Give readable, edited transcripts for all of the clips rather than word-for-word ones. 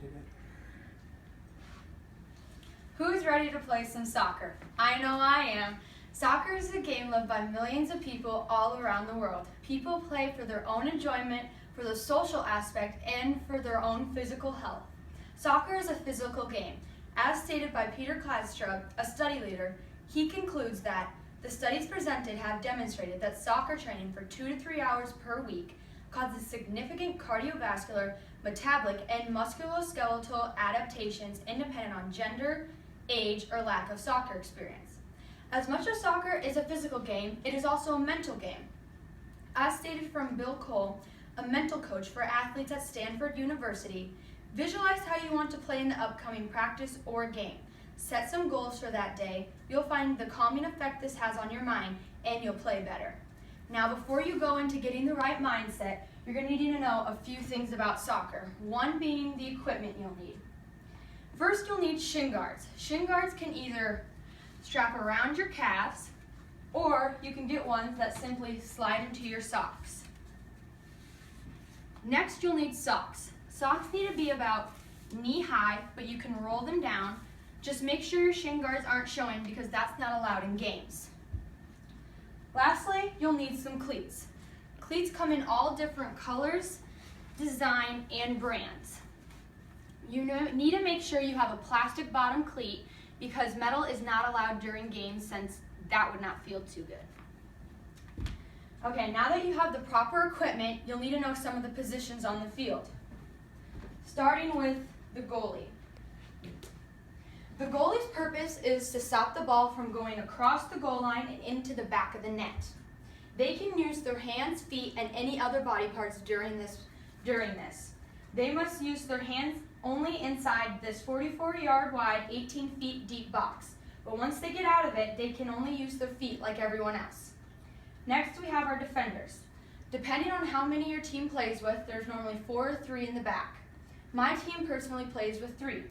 did it. Who's ready to play some soccer? I know I am. Soccer is a game loved by millions of people all around the world. People play for their own enjoyment, for the social aspect, and for their own physical health. Soccer is a physical game. As stated by Peter Kladstrup, a study leader, he concludes that the studies presented have demonstrated that soccer training for 2 to 3 hours per week causes significant cardiovascular, metabolic, and musculoskeletal adaptations independent on gender, age, or lack of soccer experience. As much as soccer is a physical game, it is also a mental game. As stated from Bill Cole, a mental coach for athletes at Stanford University, visualize how you want to play in the upcoming practice or game. Set some goals for that day. You'll find the calming effect this has on your mind, and you'll play better. Now, before you go into getting the right mindset, you're going to need to know a few things about soccer, one being the equipment you'll need. First, you'll need shin guards. Shin guards can either strap around your calves, or you can get ones that simply slide into your socks. Next, you'll need socks. Socks need to be about knee high, but you can roll them down. Just make sure your shin guards aren't showing because that's not allowed in games. Lastly, you'll need some cleats. Cleats come in all different colors, design, and brands. You need to make sure you have a plastic bottom cleat because metal is not allowed during games since that would not feel too good. Okay, now that you have the proper equipment, you'll need to know some of the positions on the field. Starting with the goalie. The goalie's purpose is to stop the ball from going across the goal line and into the back of the net. They can use their hands, feet, and any other body parts during this. They must use their hands only inside this 44-yard wide, 18 feet deep box. But once they get out of it, they can only use their feet like everyone else. Next, we have our defenders. Depending on how many your team plays with, there's normally 4 or 3 in the back. My team personally plays with 3.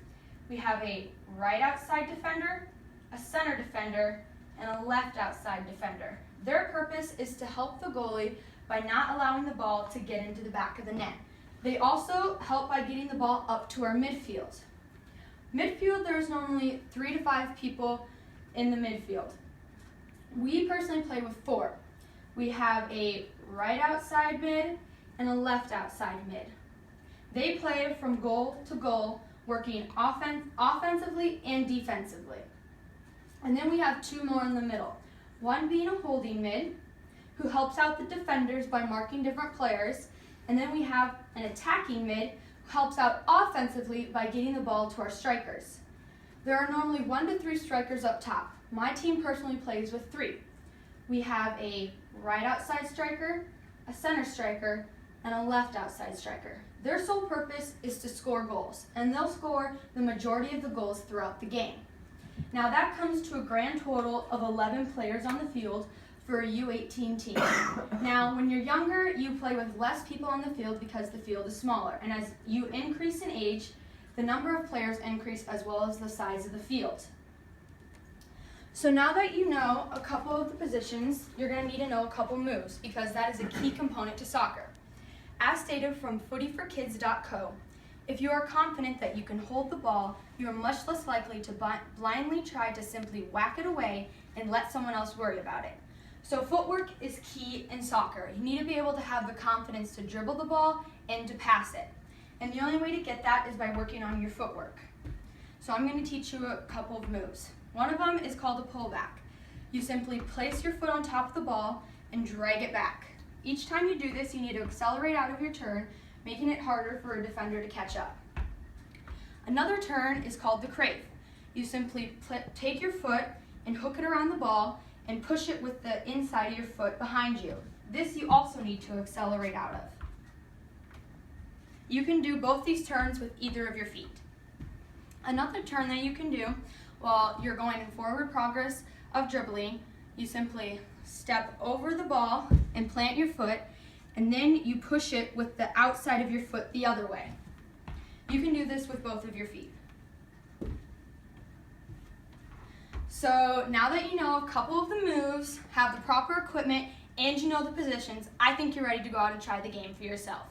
We have a right outside defender, a center defender, and a left outside defender. Their purpose is to help the goalie by not allowing the ball to get into the back of the net. They also help by getting the ball up to our midfield. Midfield, there's normally 3 to 5 people in the midfield. We personally play with 4. We have a right outside mid and a left outside mid. They play from goal to goal, working offensively and defensively. And then we have 2 more in the middle. One being a holding mid, who helps out the defenders by marking different players. And then we have an attacking mid, who helps out offensively by getting the ball to our strikers. There are normally 1 to 3 strikers up top. My team personally plays with 3. We have a right outside striker, a center striker, and a left outside striker. Their sole purpose is to score goals, and they'll score the majority of the goals throughout the game. Now that comes to a grand total of 11 players on the field for a U18 team. Now, when you're younger, you play with less people on the field because the field is smaller, and as you increase in age, the number of players increase as well as the size of the field. So now that you know a couple of the positions, you're going to need to know a couple moves because that is a key component to soccer. As stated from footyforkids.co, if you are confident that you can hold the ball, you are much less likely to blindly try to simply whack it away and let someone else worry about it. So footwork is key in soccer. You need to be able to have the confidence to dribble the ball and to pass it. And the only way to get that is by working on your footwork. So I'm going to teach you a couple of moves. One of them is called a pullback. You simply place your foot on top of the ball and drag it back. Each time you do this, you need to accelerate out of your turn, making it harder for a defender to catch up. Another turn is called the crave. You simply take your foot and hook it around the ball and push it with the inside of your foot behind you. This you also need to accelerate out of. You can do both these turns with either of your feet. Another turn that you can do while you're going in forward progress of dribbling, you simply step over the ball and plant your foot, and then you push it with the outside of your foot the other way. You can do this with both of your feet. So now that you know a couple of the moves, have the proper equipment, and you know the positions, I think you're ready to go out and try the game for yourself.